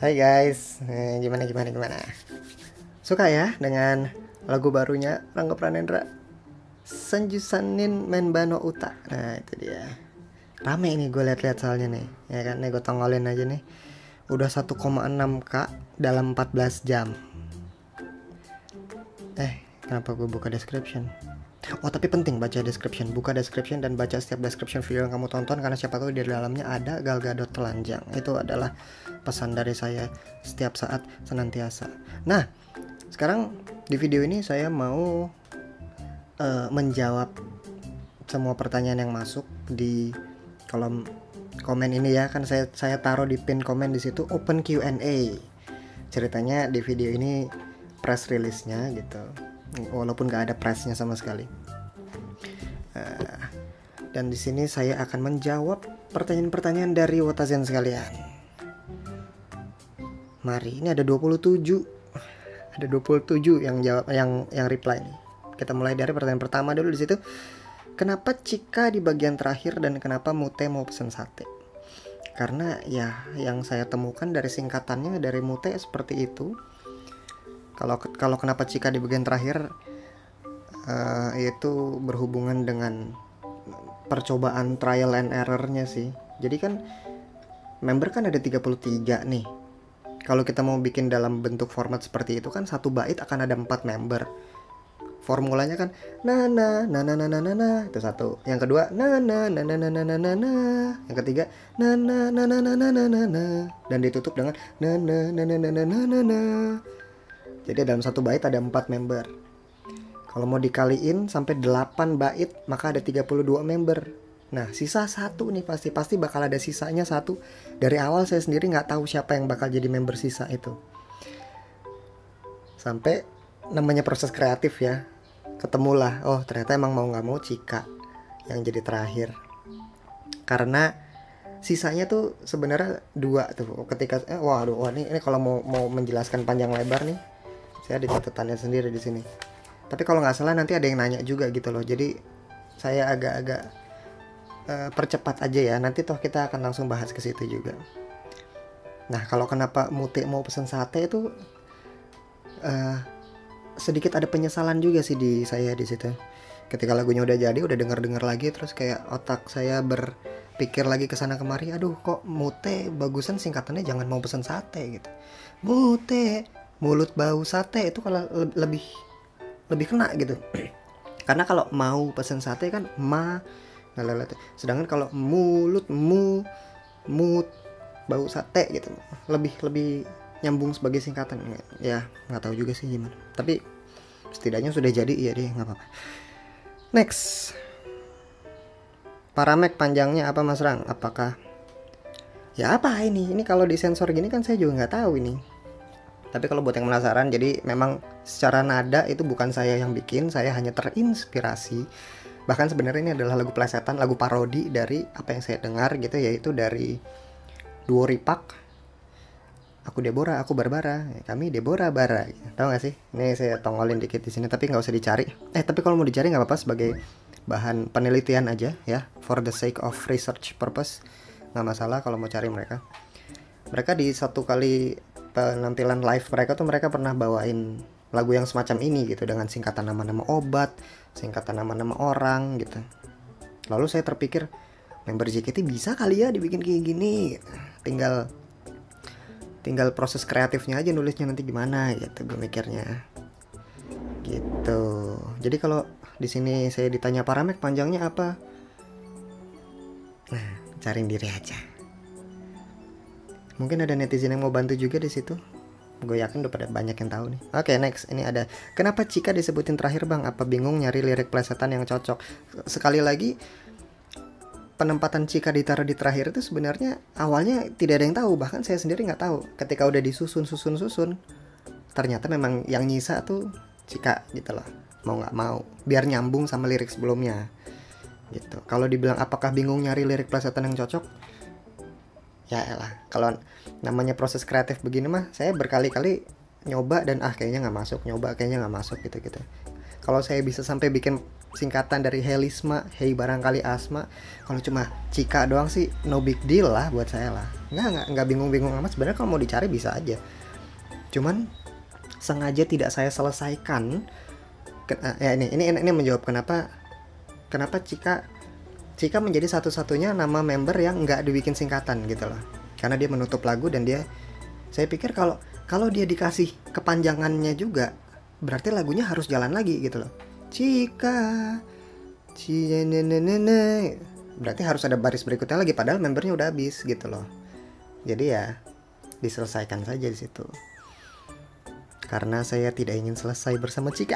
Hai guys, gimana? Suka ya dengan lagu barunya Rangga Pranendra, Sanjusanin Menbano Uta. Nah itu dia. Rame ini gue lihat-lihat soalnya nih, ya kan? Nih gue tongolin aja nih. Udah 1,6K dalam 14 jam. Kenapa gue buka description? Oh tapi penting baca description, buka description dan baca setiap description video yang kamu tonton, karena siapa tahu di dalamnya ada Gal Gadot telanjang. Itu adalah pesan dari saya setiap saat senantiasa. Nah, sekarang di video ini saya mau menjawab semua pertanyaan yang masuk di kolom komen ini ya, kan saya taruh di pin komen di situ open Q&A. Ceritanya di video ini press release-nya gitu, walaupun gak ada pressnya sama sekali. Dan di sini saya akan menjawab pertanyaan-pertanyaan dari Wotazen sekalian. Mari, ini ada 27. Ada 27 yang jawab, yang reply nih. Kita mulai dari pertanyaan pertama dulu di situ. Kenapa Cika di bagian terakhir dan kenapa Mute mau pesen sate? Karena ya yang saya temukan dari singkatannya dari Mute seperti itu. Kalau kenapa Cika di bagian terakhir, itu berhubungan dengan percobaan trial and error-nya sih. Jadi kan member kan ada 33 nih. Kalau kita mau bikin dalam bentuk format seperti itu kan satu bait akan ada 4 member. Formulanya kan na na na na na na na, itu satu. Yang kedua na na na na na na na na. Yang ketiga na na na na na na na na. Dan ditutup dengan na na na na na na na na. Jadi dalam satu bait ada 4 member. Kalau mau dikaliin sampai 8 bait maka ada 32 member. Nah sisa satu nih, pasti bakal ada sisanya satu. Dari awal saya sendiri gak tahu siapa yang bakal jadi member sisa itu. Sampai namanya proses kreatif ya, ketemulah, oh ternyata emang mau gak mau Cika yang jadi terakhir. Karena sisanya tuh sebenarnya 2 tuh. Ketika wah ini kalau mau menjelaskan panjang lebar nih, saya ada catatannya sendiri di sini. Tapi kalau nggak salah nanti ada yang nanya juga gitu loh. Jadi saya agak-agak percepat aja ya. Nanti toh kita akan langsung bahas ke situ juga. Nah kalau kenapa Mute mau pesen sate itu sedikit ada penyesalan juga sih di saya di situ. Ketika lagunya udah jadi, udah denger lagi, terus kayak otak saya berpikir lagi kesana kemari. Aduh kok Mute bagusan singkatannya jangan mau pesen sate gitu. Mute mulut bau sate itu kalau lebih kena gitu. Karena kalau mau pesen sate kan sedangkan kalau mut bau sate gitu lebih nyambung sebagai singkatan. Ya nggak tahu juga sih gimana, tapi setidaknya sudah jadi, ya deh nggak apa-apa. Next, Paramek panjangnya apa Mas Rang? Apakah ya apa ini kalau disensor gini kan saya juga nggak tahu ini. Tapi kalau buat yang penasaran, jadi memang secara nada itu bukan saya yang bikin, saya hanya terinspirasi. Bahkan sebenarnya ini adalah lagu plesetan, lagu parodi dari apa yang saya dengar gitu, yaitu dari duo Ripak. Aku Deborah, aku Barbara, kami Deborah Bara. Tahu nggak sih? Ini saya tongolin dikit di sini, tapi nggak usah dicari. Tapi kalau mau dicari nggak apa-apa, sebagai bahan penelitian aja ya, for the sake of research purpose, nggak masalah kalau mau cari mereka. Mereka di satu kali penampilan live mereka tuh mereka pernah bawain lagu yang semacam ini gitu, dengan singkatan nama-nama obat, singkatan nama-nama orang gitu. Lalu saya terpikir, member JKT bisa kali ya dibikin kayak gini gitu. Tinggal proses kreatifnya aja, nulisnya nanti gimana gitu, gue mikirnya gitu. Jadi kalau di sini saya ditanya Paramek panjangnya apa, nah cariin diri aja. Mungkin ada netizen yang mau bantu juga di situ. Gue yakin udah pada banyak yang tahu nih. Oke, next. Ini ada, kenapa Cika disebutin terakhir bang? Apa bingung nyari lirik plesetan yang cocok? Sekali lagi, penempatan Cika ditaruh di terakhir itu sebenarnya awalnya tidak ada yang tahu. Bahkan saya sendiri nggak tahu. Ketika udah disusun, ternyata memang yang nyisa tuh Cika gitu loh. Mau nggak mau, biar nyambung sama lirik sebelumnya. Gitu. Kalau dibilang apakah bingung nyari lirik plesetan yang cocok? Ya elah, kalau namanya proses kreatif begini mah saya berkali-kali nyoba dan kayaknya nggak masuk, nyoba kayaknya nggak masuk gitu. Kalau saya bisa sampai bikin singkatan dari Helisma, Hei barangkali Asma. Kalau cuma Cika doang sih no big deal lah buat saya lah. Nggak bingung-bingung amat. Sebenarnya kalau mau dicari bisa aja. Cuman sengaja tidak saya selesaikan. Ya ini menjawab kenapa Cika menjadi satu-satunya nama member yang nggak dibikin singkatan gitu loh. Karena dia menutup lagu dan saya pikir kalau dia dikasih kepanjangannya juga, berarti lagunya harus jalan lagi gitu loh. Cika, berarti harus ada baris berikutnya lagi, padahal membernya udah habis gitu loh. Jadi ya diselesaikan saja di situ. Karena saya tidak ingin selesai bersama Cika.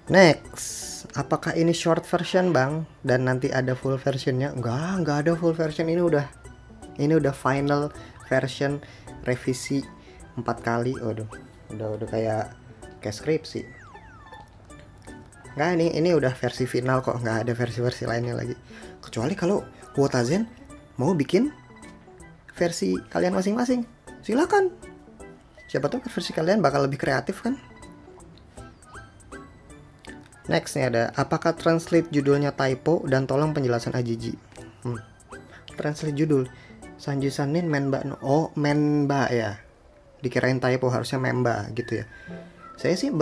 Next, apakah ini short version bang? Dan nanti ada full versionnya? Enggak ada full version. Ini udah final version revisi 4 kali. Waduh, udah kayak skripsi. Enggak, ini udah versi final kok, nggak ada versi-versi lainnya lagi. Kecuali kalau Wotazen mau bikin versi kalian masing-masing, silakan. Siapa tahu versi kalian bakal lebih kreatif kan. Next nih ada, apakah translate judulnya typo dan tolong penjelasan Ajiji. Translate judul Sanju Sanin Menba. Oh, Menba ya. Dikirain typo, harusnya Memba gitu ya. Saya sih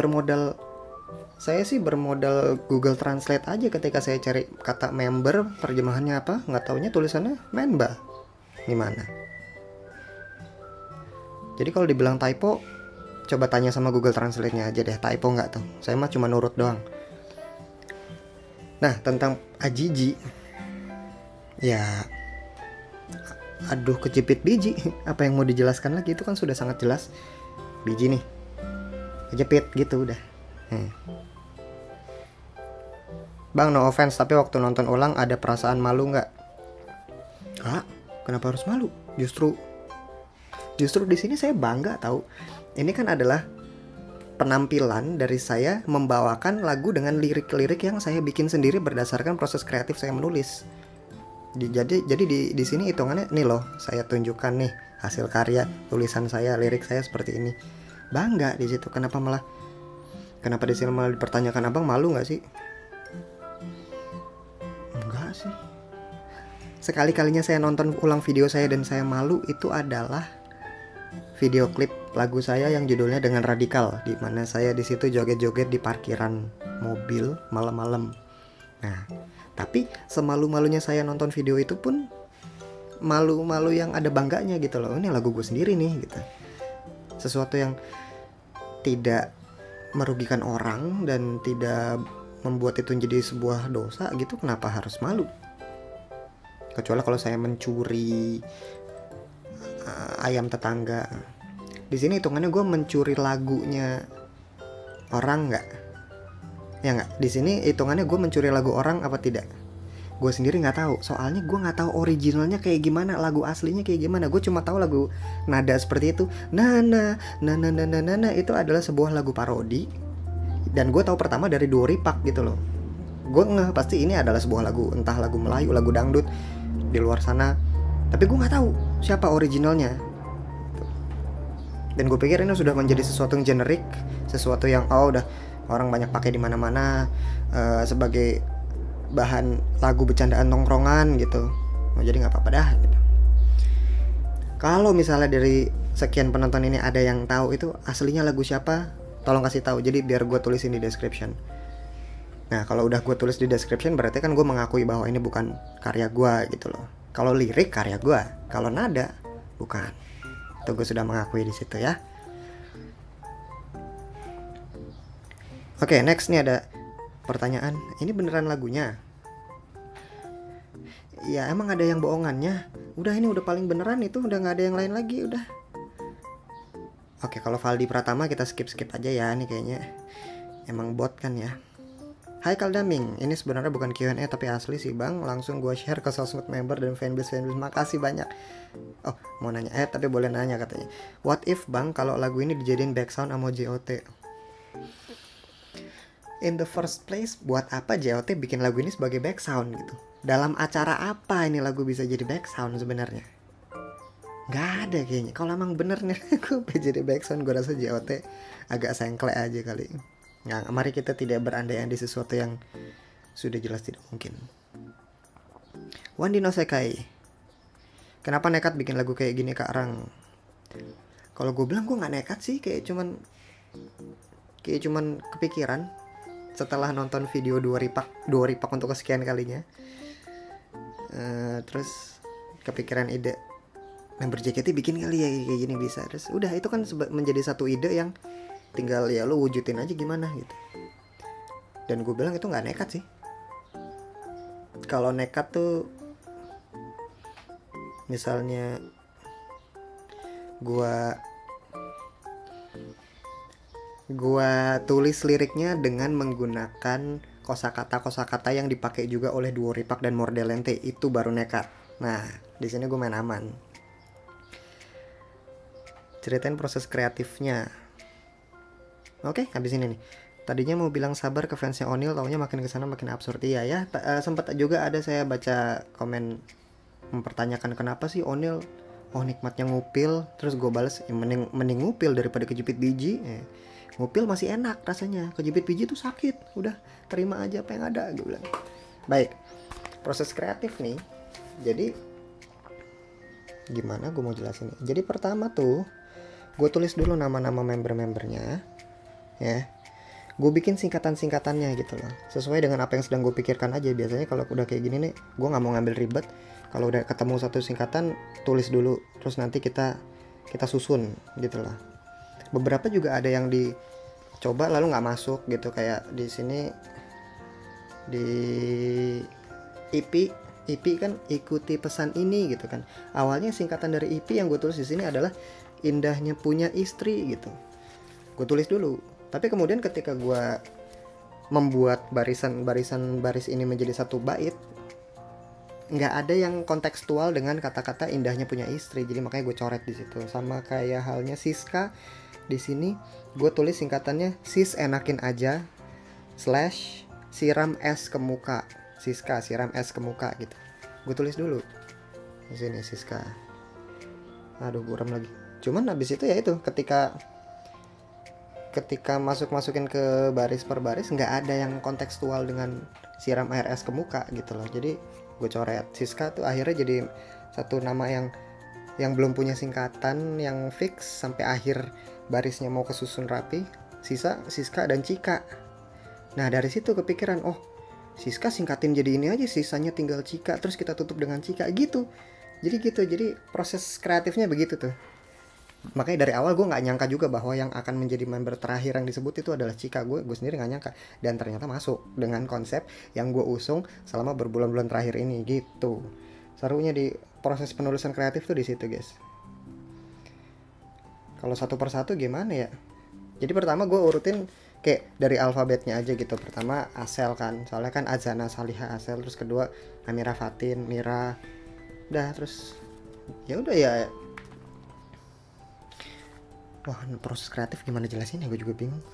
bermodal Google Translate aja ketika saya cari kata member, terjemahannya apa, nggak taunya tulisannya Menba. Gimana? Jadi kalau dibilang typo, coba tanya sama Google Translate-nya aja deh, typo nggak tuh. Saya mah cuma nurut doang. Nah, tentang Ajiji, ya aduh kejepit biji. Apa yang mau dijelaskan lagi, itu kan sudah sangat jelas. Biji nih kejepit gitu udah. Bang, no offense, tapi waktu nonton ulang ada perasaan malu nggak? Kenapa harus malu? Justru di sini saya bangga tahu. Ini kan adalah penampilan dari saya membawakan lagu dengan lirik-lirik yang saya bikin sendiri berdasarkan proses kreatif saya menulis. Jadi di sini hitungannya nih loh, saya tunjukkan nih hasil karya tulisan saya, lirik saya seperti ini. Bangga di situ. Kenapa di sini malah dipertanyakan, abang malu nggak sih? Enggak sih. Sekali-kalinya saya nonton ulang video saya dan saya malu itu adalah video klip lagu saya yang judulnya Dengan Radikal, di mana saya di situ joget-joget di parkiran mobil malam-malam. Nah, tapi semalu-malunya saya nonton video itu pun malu-malu yang ada bangganya gitu loh. Ini lagu gue sendiri nih gitu. Sesuatu yang tidak merugikan orang dan tidak membuat itu menjadi sebuah dosa gitu, kenapa harus malu? Kecuali kalau saya mencuri ayam tetangga. Di sini hitungannya gue mencuri lagunya orang nggak? Ya nggak? Di sini hitungannya gue mencuri lagu orang apa tidak? Gue sendiri nggak tahu. Soalnya gue nggak tahu originalnya kayak gimana, lagu aslinya kayak gimana. Gue cuma tahu lagu nada seperti itu. Nana itu adalah sebuah lagu parodi. Dan gue tahu pertama dari Dori Pak gitu loh. Gue ngeh pasti ini adalah sebuah lagu, entah lagu Melayu, lagu dangdut di luar sana. Tapi gue nggak tahu siapa originalnya. Dan gue pikir ini sudah menjadi sesuatu yang generik, sesuatu yang udah orang banyak pakai di mana-mana sebagai bahan lagu bercandaan nongkrongan gitu. Jadi nggak apa-apa dah. Gitu. Kalau misalnya dari sekian penonton ini ada yang tahu itu aslinya lagu siapa, tolong kasih tahu. Jadi biar gue tulisin di description. Nah kalau udah gue tulis di description berarti kan gue mengakui bahwa ini bukan karya gue gitu loh. Kalau lirik karya gue, kalau nada bukan. Itu gue sudah mengakui di situ ya. Oke, next nih ada pertanyaan. Ini beneran lagunya? Ya emang ada yang bohongannya. Udah ini udah paling beneran itu, udah nggak ada yang lain lagi udah. Oke, kalau Valdi Pratama kita skip aja ya. Ini kayaknya emang bot kan ya. Hai Kaldaming, ini sebenarnya bukan Q&A tapi asli sih bang. Langsung gue share ke sosmed member dan fanbase. Makasih banyak. Oh mau nanya, tapi boleh nanya katanya. What if bang kalau lagu ini dijadiin background sama JOT? In the first place, buat apa JOT bikin lagu ini sebagai background gitu? Dalam acara apa ini lagu bisa jadi background sebenarnya? nggak ada kayaknya. Kalau emang bener nih gue jadi backsound, gue rasa JOT agak sengklek aja kali. Nah, mari kita tidak berandai-andai sesuatu yang sudah jelas tidak mungkin. Wandi no Sekai, kenapa nekat bikin lagu kayak gini Kak Rang? Kalau gue bilang gue nggak nekat sih, kayak cuman kepikiran setelah nonton video dua ripak untuk kesekian kalinya. Terus kepikiran ide member JKT bikin kali ya kayak gini bisa. Terus udah, itu kan menjadi satu ide yang tinggal ya lo wujudin aja gimana gitu. Dan gue bilang itu nggak nekat sih. Kalau nekat tuh misalnya gua tulis liriknya dengan menggunakan kosakata yang dipakai juga oleh Duo Ripak dan Mordelente, itu baru nekat. Nah, di sini gue main aman. Ceritain proses kreatifnya. Oke, habis ini nih. Tadinya mau bilang sabar ke fansnya Onil, taunya makin kesana makin absurd. Iya ya, sempat juga ada saya baca komen mempertanyakan kenapa sih Onil nikmatnya ngupil. Terus gue balas, mending ngupil daripada kejepit biji. Ngupil masih enak rasanya, kejepit biji tuh sakit. Udah, terima aja apa yang ada, gue bilang. Baik, proses kreatif nih. Jadi gimana gue mau jelasin nih. Jadi pertama tuh gue tulis dulu nama-nama member-membernya ya. Gue bikin singkatan-singkatannya gitu loh, sesuai dengan apa yang sedang gue pikirkan aja. Biasanya kalau udah kayak gini nih, gue nggak mau ngambil ribet. Kalau udah ketemu satu singkatan, tulis dulu, terus nanti kita susun gitu lah. Beberapa juga ada yang dicoba lalu nggak masuk gitu, kayak di sini di IP kan ikuti pesan ini gitu kan. Awalnya singkatan dari IP yang gue tulis di sini adalah indahnya punya istri gitu. Gue tulis dulu. Tapi kemudian ketika gue membuat baris ini menjadi satu bait, nggak ada yang kontekstual dengan kata-kata indahnya punya istri. Jadi makanya gue coret di situ. Sama kayak halnya Siska, di sini gue tulis singkatannya sis enakin aja / siram es ke muka. Siska siram es ke muka gitu. Gue tulis dulu di sini Siska. Aduh, buram lagi. Cuman habis itu ya itu, ketika masukin ke baris per baris nggak ada yang kontekstual dengan siram air es ke muka gitu loh. Jadi gue coret. Siska tuh akhirnya jadi satu nama yang belum punya singkatan yang fix sampai akhir barisnya mau kesusun rapi. Sisa Siska dan Cika. Nah dari situ kepikiran, oh Siska singkatin jadi ini aja, sisanya tinggal Cika, terus kita tutup dengan Cika gitu. Jadi proses kreatifnya begitu tuh. Makanya dari awal gue nggak nyangka juga bahwa yang akan menjadi member terakhir yang disebut itu adalah Cika. Gue sendiri nggak nyangka, dan ternyata masuk dengan konsep yang gue usung selama berbulan-bulan terakhir ini gitu. Serunya di proses penulisan kreatif tuh di situ guys. Kalau satu persatu gimana ya? Jadi pertama gue urutin kayak dari alfabetnya aja gitu. Pertama Asel kan, soalnya kan Azana Saliha Asel. Terus kedua Amira Fatin Mira. Udah, terus ya udah ya. Wah, proses kreatif gimana jelasin ya, gue juga bingung.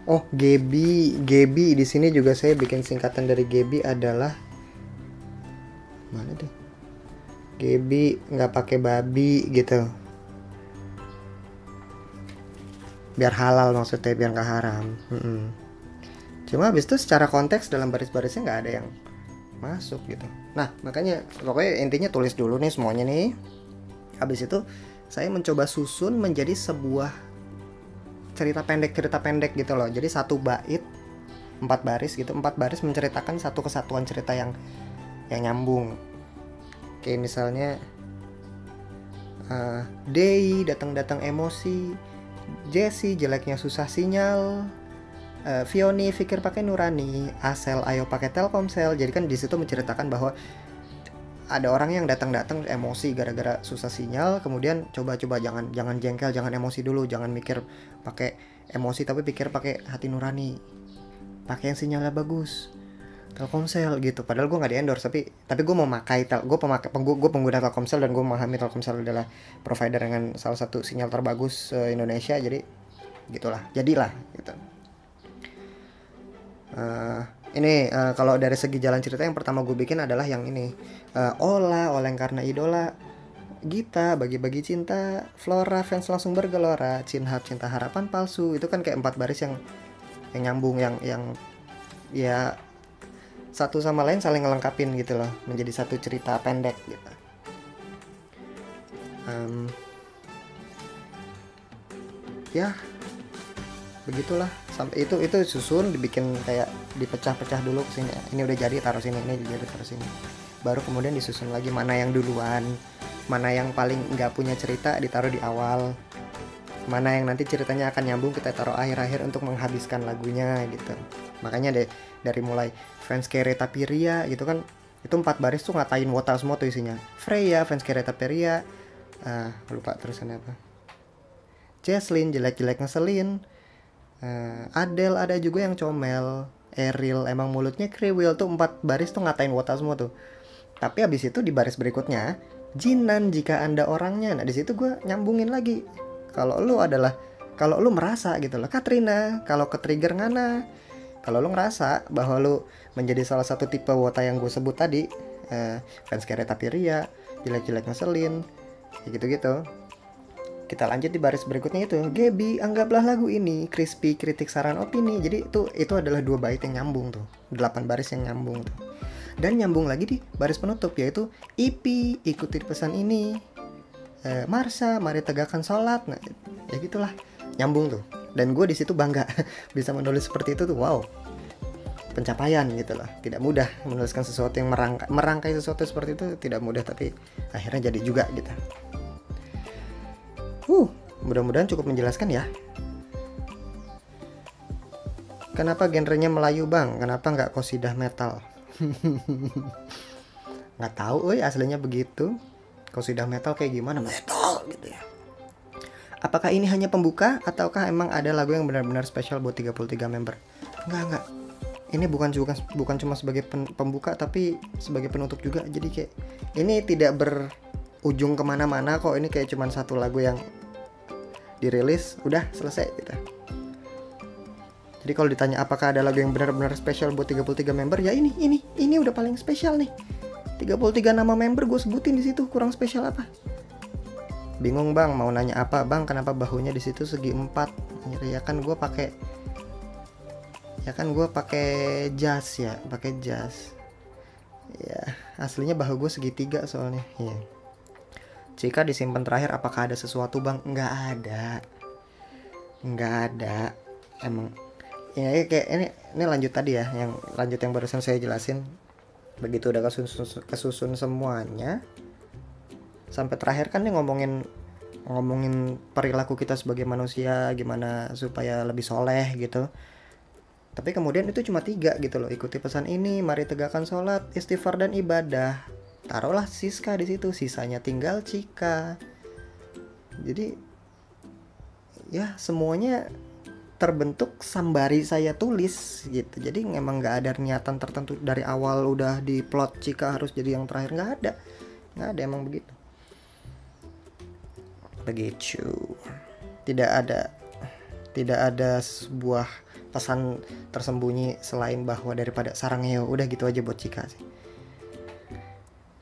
Oh, Gebi di sini juga saya bikin singkatan dari Gebi adalah mana tuh? Gebi nggak pakai babi gitu. Biar halal maksudnya, biar nggak haram. Cuma habis itu secara konteks dalam baris-barisnya nggak ada yang masuk gitu. Nah makanya pokoknya intinya tulis dulu nih semuanya nih. Habis itu saya mencoba susun menjadi sebuah cerita pendek gitu loh. Jadi satu bait 4 baris gitu, 4 baris menceritakan satu kesatuan cerita yang nyambung. Kayak misalnya Dei datang emosi, Jessie jeleknya susah sinyal, Vioni pikir pakai Nurani, Asel ayo pakai Telkomsel. Jadi kan di situ menceritakan bahwa ada orang yang datang emosi gara-gara susah sinyal, kemudian coba jangan jengkel, jangan emosi dulu, jangan mikir pakai emosi tapi pikir pakai hati nurani, pakai yang sinyalnya bagus, Telkomsel gitu. Padahal gue nggak di endorse, tapi gue mau pakai gue pengguna Telkomsel dan gue memahami Telkomsel adalah provider dengan salah satu sinyal terbagus Indonesia. Jadi jadilah gitu. Ini kalau dari segi jalan cerita yang pertama gue bikin adalah yang ini. Ola, oleng karena idola. Gita, bagi-bagi cinta. Flora, fans langsung bergelora. Cinhat, cinta harapan palsu. Itu kan kayak 4 baris yang nyambung, yang ya satu sama lain saling ngelengkapin gitu loh, menjadi satu cerita pendek gitu. Ya begitulah, sampai itu susun, dibikin kayak dipecah-pecah dulu kesini. Ini udah jadi taruh sini, ini jadi taruh sini, baru kemudian disusun lagi mana yang duluan, mana yang paling nggak punya cerita ditaruh di awal, mana yang nanti ceritanya akan nyambung kita taruh akhir-akhir untuk menghabiskan lagunya gitu. Makanya dari mulai fans Kereta Piria gitu kan, itu 4 baris tuh ngatain Wota semua tuh isinya. Freya, fans Kereta Piria, lupa terusannya apa, Jesslyn, jelek-jelek ngeselin, Adele ada juga yang comel, Eril emang mulutnya kriwil, tuh 4 baris tuh ngatain Wota semua tuh. Tapi abis itu di baris berikutnya, Jinan jika anda orangnya. Nah di situ gue nyambungin lagi. Kalau lu merasa gitu loh, Katrina, kalau ke trigger Ngana, kalau lu ngerasa bahwa lu menjadi salah satu tipe Wota yang gue sebut tadi, fans Kereta Piria, jelek-jelek ngeselin, kayak gitu-gitu. Kita lanjut di baris berikutnya itu, Gaby, anggaplah lagu ini crispy, kritik, saran, opini. Jadi itu adalah 2 bait yang nyambung tuh, 8 baris yang nyambung tuh. Dan nyambung lagi di baris penutup, yaitu Ipi, ikuti pesan ini, Marsha, mari tegakkan sholat. Nah ya gitulah, nyambung tuh. Dan gue di situ bangga bisa menulis seperti itu tuh, wow, pencapaian gitu loh. Tidak mudah menuliskan sesuatu yang merangkai sesuatu seperti itu, tidak mudah, tapi akhirnya jadi juga gitu. Mudah-mudahan cukup menjelaskan ya. Kenapa genrenya Melayu bang? Kenapa nggak qosidah metal? Nggak tahu, aslinya begitu. Qosidah metal kayak gimana? Metal gitu ya. Apakah ini hanya pembuka ataukah emang ada lagu yang benar-benar spesial buat 33 member? Enggak. Ini bukan cuma sebagai pembuka, tapi sebagai penutup juga. Jadi kayak ini tidak berujung kemana-mana kok. Ini kayak cuma satu lagu yang dirilis, udah selesai gitu. Jadi kalau ditanya apakah ada lagu yang benar-benar spesial buat 33 member, ya ini udah paling spesial nih. 33 nama member gue sebutin di situ, kurang spesial apa? Bingung bang, mau nanya apa bang? Kenapa bahunya di situ segi 4? Ya kan gue pakai jas ya, pakai jas. Ya, aslinya bahu gue segi 3 soalnya. Ya. Jika disimpan terakhir, apakah ada sesuatu bang? Nggak ada. Emang ya kayak ini lanjut tadi ya, yang barusan saya jelasin. Begitu udah kesusun semuanya, sampai terakhir kan nih ngomongin perilaku kita sebagai manusia, gimana supaya lebih soleh gitu. Tapi kemudian itu cuma 3 gitu loh. Ikuti pesan ini, mari tegakkan sholat, istighfar dan ibadah. Taruhlah Siska di situ, sisanya tinggal Cika. Jadi ya semuanya terbentuk sambari saya tulis gitu. Jadi memang nggak ada niatan tertentu dari awal udah di plot Cika harus jadi yang terakhir, nggak ada emang begitu. Tidak ada sebuah pesan tersembunyi selain bahwa daripada sarangnya, udah gitu aja buat Cika sih.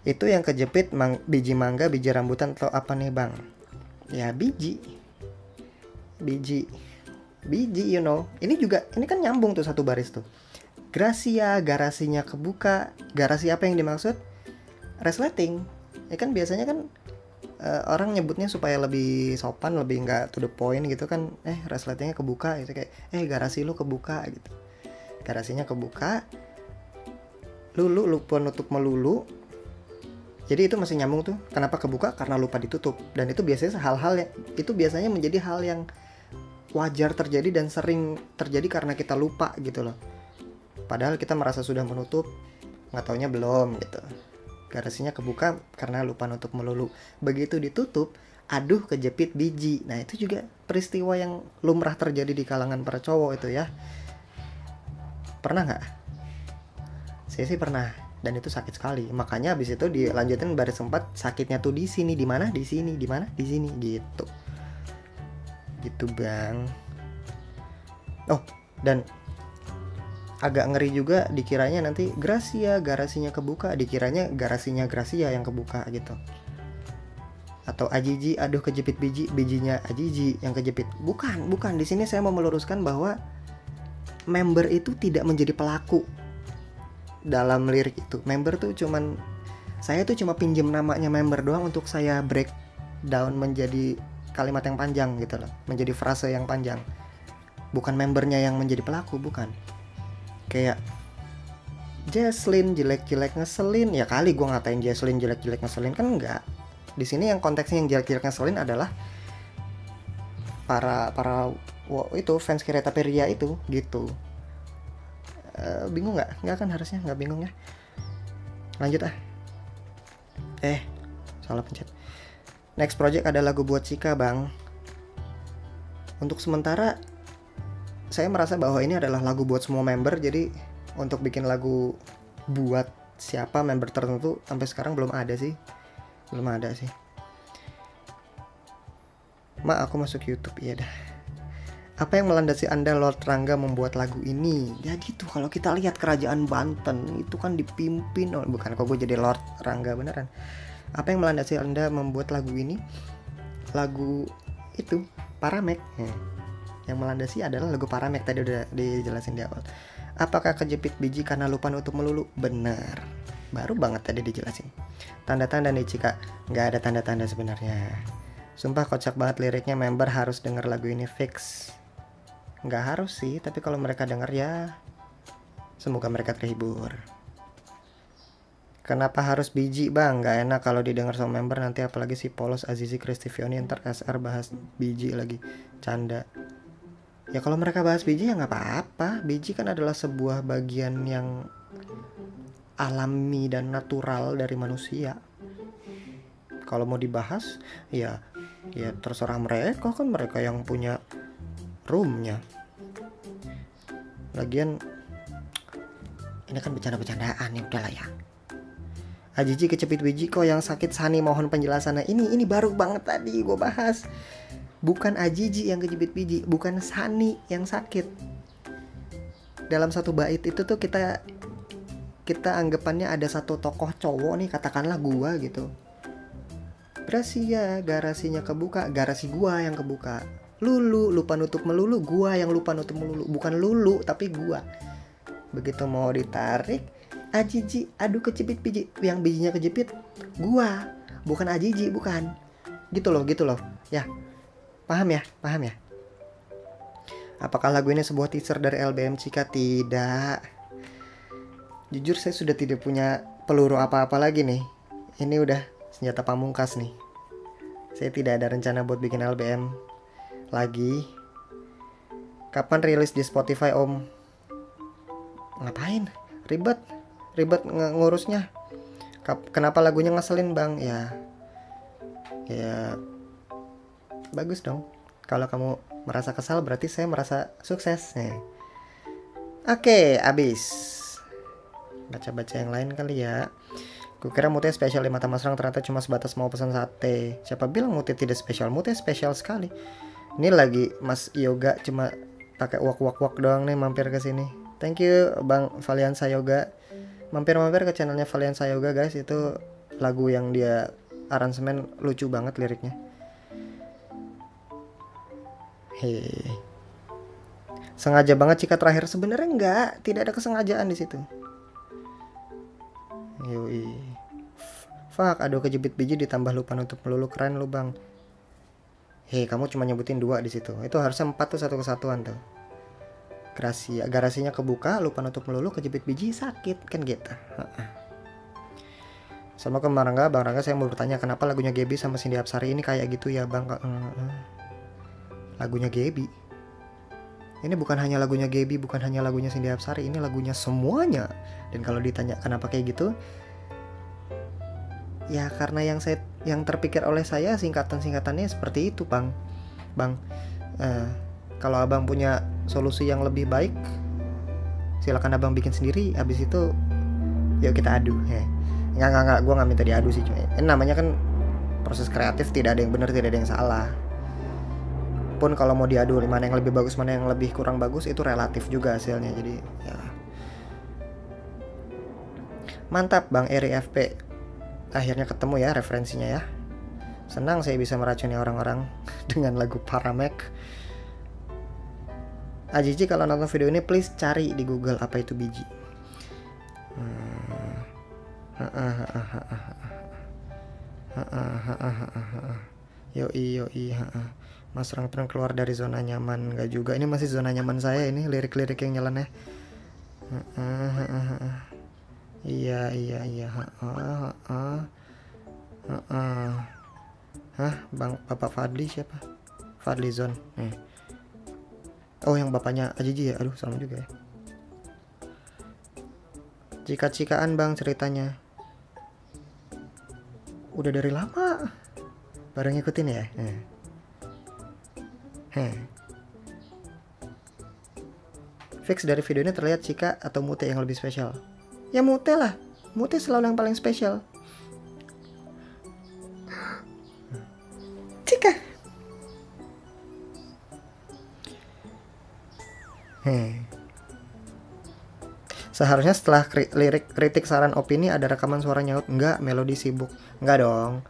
Itu yang kejepit biji mangga, biji rambutan, atau apa nih bang? Ya biji you know. Ini kan nyambung tuh satu baris tuh. Gracia, garasinya kebuka. Garasi apa yang dimaksud? Resleting. Ya kan biasanya kan orang nyebutnya supaya lebih sopan, lebih nggak to the point gitu kan. Resletingnya kebuka gitu, kayak garasi lu kebuka gitu. Garasinya kebuka. Lulu lupa nutup melulu. Jadi itu masih nyambung tuh. Kenapa kebuka? Karena lupa ditutup. Dan itu biasanya menjadi hal yang wajar terjadi dan sering terjadi karena kita lupa gitu loh. Padahal kita merasa sudah menutup, nggak taunya belum gitu. Garasinya kebuka karena lupa nutup melulu. Begitu ditutup, aduh kejepit biji. Nah itu juga peristiwa yang lumrah terjadi di kalangan para cowok itu ya. Pernah nggak? Saya sih pernah. Dan itu sakit sekali. Makanya abis itu dilanjutin baris 4, sakitnya tuh di sini, di mana? Di sini, di mana? Di sini gitu. Gitu bang. Oh, dan agak ngeri juga, dikiranya nanti Gracia garasinya kebuka, dikiranya garasinya Gracia yang kebuka gitu. Atau Ajiji, aduh kejepit biji, bijinya Ajiji yang kejepit. Bukan. Di sini saya mau meluruskan bahwa member itu tidak menjadi pelaku dalam lirik itu. Member tuh saya tuh cuma pinjem namanya member doang untuk saya break down menjadi kalimat yang panjang gitu loh, menjadi frase yang panjang. Bukan membernya yang menjadi pelaku, bukan. Kayak Jesslyn jelek-jelek ngeselin, ya kali gue ngatain Jesslyn jelek-jelek ngeselin, kan enggak. Di sini yang konteksnya yang jelek-jelek ngeselin adalah para itu fans Kereta Peria itu gitu. Bingung nggak? Nggak kan, harusnya nggak bingung ya. Lanjut salah pencet. Next project ada lagu buat Cika bang. Untuk sementara saya merasa bahwa ini adalah lagu buat semua member. Jadi untuk bikin lagu buat siapa member tertentu sampai sekarang belum ada sih. Aku masuk YouTube, iya dah. Apa yang melandasi Anda Lord Rangga membuat lagu ini? Jadi tuh kalau kita lihat kerajaan Banten itu kan dipimpin, bukan, kok gue jadi Lord Rangga beneran. Apa yang melandasi Anda membuat lagu ini? Lagu itu Paramek. Yang melandasi adalah lagu Paramek, tadi udah dijelasin di awal. Apakah kejepit biji karena lupa nutup melulu? Benar. Baru banget tadi dijelasin. Tanda-tanda nih Cika. Nggak ada tanda-tanda sebenarnya. Sumpah kocak banget liriknya, member harus denger lagu ini fix. Nggak harus sih, tapi kalau mereka denger ya semoga mereka terhibur. Kenapa harus biji bang? Nggak enak kalau didengar sama member nanti, apalagi si Polos Azizi Kristivioni ntar SR bahas biji lagi. Canda. Ya kalau mereka bahas biji ya nggak apa-apa. Biji kan adalah sebuah bagian yang alami dan natural dari manusia. Kalau mau dibahas ya terserah mereka, kan mereka yang punya roomnya. Lagian ini kan bercanda-bercandaan, ya udahlah ya. Ajiji kecepit biji kok yang sakit Sani, mohon penjelasannya. Ini baru banget tadi gue bahas. Bukan Ajiji yang kecepit biji, bukan Sani yang sakit. Dalam satu bait itu tuh kita anggapannya ada satu tokoh cowok nih, katakanlah gua gitu. Gracia garasinya kebuka, garasi gua yang kebuka. Lulu lupa nutup melulu, gua yang lupa nutup melulu. Bukan Lulu tapi gua. Begitu mau ditarik, Ajiji aduh kejepit biji, yang bijinya kejepit gua, bukan Ajiji, bukan. Gitu loh ya. Paham ya? Apakah lagu ini sebuah teaser dari LBM Cika? Tidak. Jujur saya sudah tidak punya peluru apa-apa lagi nih. Ini udah senjata pamungkas nih. Saya tidak ada rencana buat bikin LBM lagi. Kapan rilis di Spotify om? Ngapain? Ribet ngurusnya. Kenapa lagunya ngeselin bang? Ya bagus dong. Kalau kamu merasa kesal berarti saya merasa sukses. Oke, abis. Baca-baca yang lain kali ya. Gue kira Mute spesial di mata Mas Rang, ternyata cuma sebatas mau pesan sate. Siapa bilang Mute tidak spesial? Mute spesial sekali. Ini lagi Mas Yoga cuma pakai wak doang nih mampir ke sini. Thank you Bang Valiansa Yoga. Mampir ke channelnya Valiansa Yoga guys. Itu lagu yang dia aransemen lucu banget liriknya. Sengaja banget Cika terakhir, sebenarnya enggak, tidak ada kesengajaan di situ. Yoi. Fuck, aduh kejepit biji ditambah lupa nutup melulu, keren lu bang. Kamu cuma nyebutin 2 di situ. Itu harusnya 4 tuh, satu kesatuan tuh. Garasinya kebuka, lupa nutup melulu, kejepit biji sakit, kan gitu. Sama ke Bang Rangga saya mau bertanya kenapa lagunya Gaby sama Cindy Apsari ini kayak gitu ya bang. Lagunya Gaby. Ini bukan hanya lagunya Gaby, bukan hanya lagunya Cindy Apsari, ini lagunya semuanya. Dan kalau ditanya kenapa kayak gitu, ya karena yang terpikir oleh saya singkatan-singkatannya seperti itu bang. Kalau abang punya solusi yang lebih baik, silakan abang bikin sendiri. Habis itu yuk kita adu. Enggak, gue nggak minta diadu sih cuy. Ini namanya kan proses kreatif, tidak ada yang benar, tidak ada yang salah. Pun kalau mau diadu mana yang lebih bagus, mana yang lebih kurang bagus, itu relatif juga hasilnya. Jadi ya Mantap Bang Eri FP. Akhirnya ketemu ya referensinya ya. Senang saya bisa meracuni orang-orang dengan lagu Paramek. Ajiji kalau nonton video ini please cari di Google apa itu biji. Yoi. Mas Rang keluar dari zona nyaman. Enggak juga, ini masih zona nyaman saya ini, lirik-lirik yang nyeleneh. Iya. Bang Bapak Fadli siapa? Fadli Zon. Oh yang bapaknya Ajiji ya. Aduh salah juga ya. Cika-cikaan Bang ceritanya. Udah dari lama. Baru ngikutin ya. Fix dari video ini terlihat Cika atau Mute yang lebih spesial. Ya Mute lah. Mute selalu yang paling spesial. Cika. Seharusnya setelah lirik kritik saran opini ada rekaman suara nyaut. Enggak, Melodi sibuk. Enggak dong.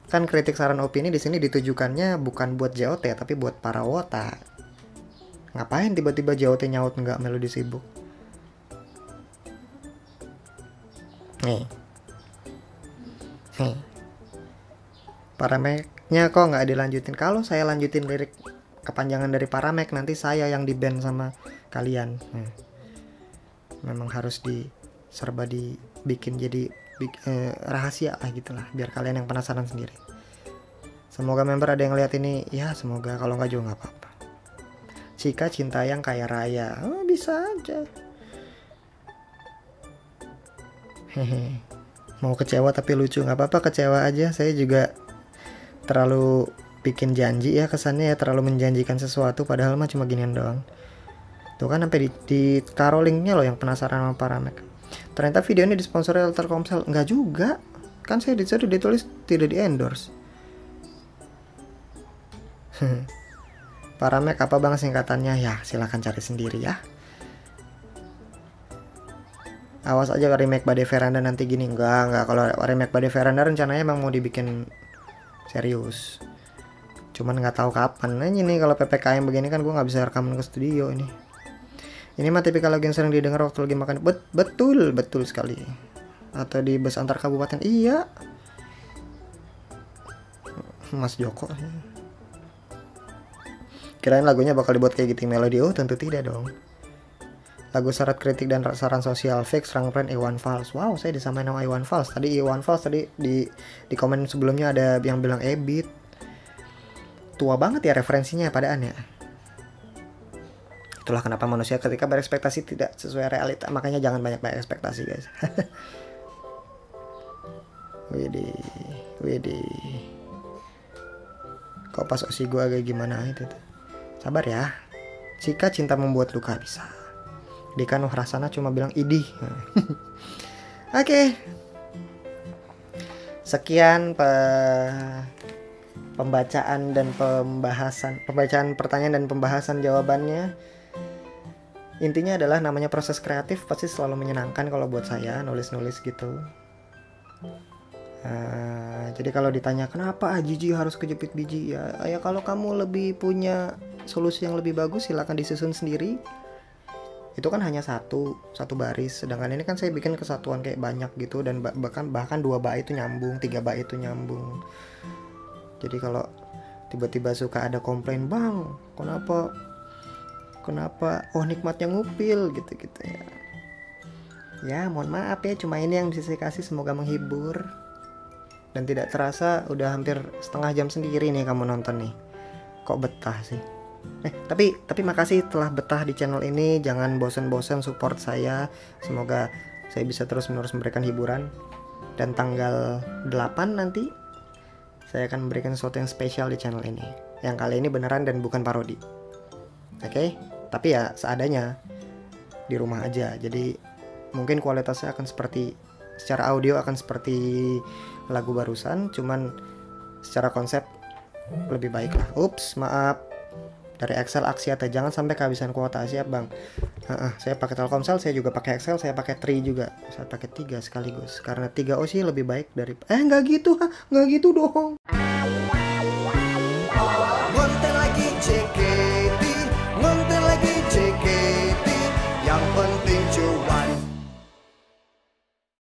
Kan kritik saran opini di sini ditujukannya bukan buat JOT tapi buat para wota. Ngapain tiba-tiba JOT nyaut enggak, Melodi sibuk. Nih. Parameknya kok nggak dilanjutin? Kalau saya lanjutin lirik kepanjangan dari Paramek nanti saya yang di-ban sama kalian. Memang harus serba dibikin jadi rahasia lah gitulah, biar kalian yang penasaran sendiri. Semoga member ada yang lihat ini ya, semoga, kalau nggak juga nggak apa-apa. Cika cinta yang kaya raya, bisa aja. Mau kecewa tapi lucu, nggak apa-apa, kecewa aja. Saya juga terlalu bikin janji ya kesannya ya, terlalu menjanjikan sesuatu padahal mah cuma ginian doang. Tuh kan sampai ditaruh linknya loh yang penasaran sama Paramek. Ternyata video ini disponsori Telkomsel. Enggak juga. Kan saya ditulis tidak di endorse. Paramek apa Bang singkatannya? Ya silahkan cari sendiri ya. Awas aja remake Bade Veranda nanti gini. Enggak. Kalau remake Bade Veranda rencananya emang mau dibikin serius. Cuman nggak tahu kapan. Nah ini kalau PPKM begini kan gue nggak bisa rekaman ke studio ini. Ini mah tipikal lagu yang sering didengar waktu lagi makan. Betul sekali. Atau di bus antar kabupaten. Iya. Mas Joko. Kirain lagunya bakal dibuat kayak gitu melodi. Oh tentu tidak dong. Lagu syarat kritik dan saran sosial fix Rangpren Iwan Fals. Wow, saya disamain sama Iwan Fals. Tadi Iwan Fals tadi di komen sebelumnya ada yang bilang Ebit. Tua banget ya referensinya padaan ya. Itulah kenapa manusia ketika berekspektasi tidak sesuai realita. Makanya jangan banyak ekspektasi guys. Widih. Kok pas osi gue agak gimana itu tuh. Sabar ya. Jika cinta membuat luka bisa. Dika Nuhrasana cuma bilang idih. Oke. Sekian pembacaan pertanyaan dan pembahasan jawabannya. Intinya adalah namanya proses kreatif pasti selalu menyenangkan kalau buat saya nulis-nulis gitu. Jadi kalau ditanya kenapa Ajiji harus kejepit biji ya kalau kamu lebih punya solusi yang lebih bagus silakan disusun sendiri. Itu kan hanya satu baris, sedangkan ini kan saya bikin kesatuan kayak banyak gitu dan bahkan 2 bait itu nyambung, 3 bait itu nyambung. Jadi kalau tiba-tiba suka ada komplain, "Bang, kenapa nikmatnya ngupil gitu ya." Ya mohon maaf ya, cuma ini yang bisa saya kasih, semoga menghibur. Dan tidak terasa udah hampir setengah jam sendiri nih kamu nonton nih. Kok betah sih? Tapi makasih telah betah di channel ini. Jangan bosan-bosan support saya. Semoga saya bisa terus-menerus memberikan hiburan. Dan tanggal 8 nanti saya akan memberikan sesuatu yang spesial di channel ini. Yang kali ini beneran dan bukan parodi. Oke? Tapi ya seadanya. Di rumah aja. Jadi mungkin kualitasnya akan secara audio akan seperti lagu barusan, cuman secara konsep lebih baik lah. Ups, maaf. dari Excel Axiata, jangan sampai kehabisan kuota. Siap bang. Saya pakai Telkomsel, saya juga pakai Excel, saya pakai Tri juga, saya pakai 3 sekaligus karena 3 OC lebih baik dari nggak gitu dong.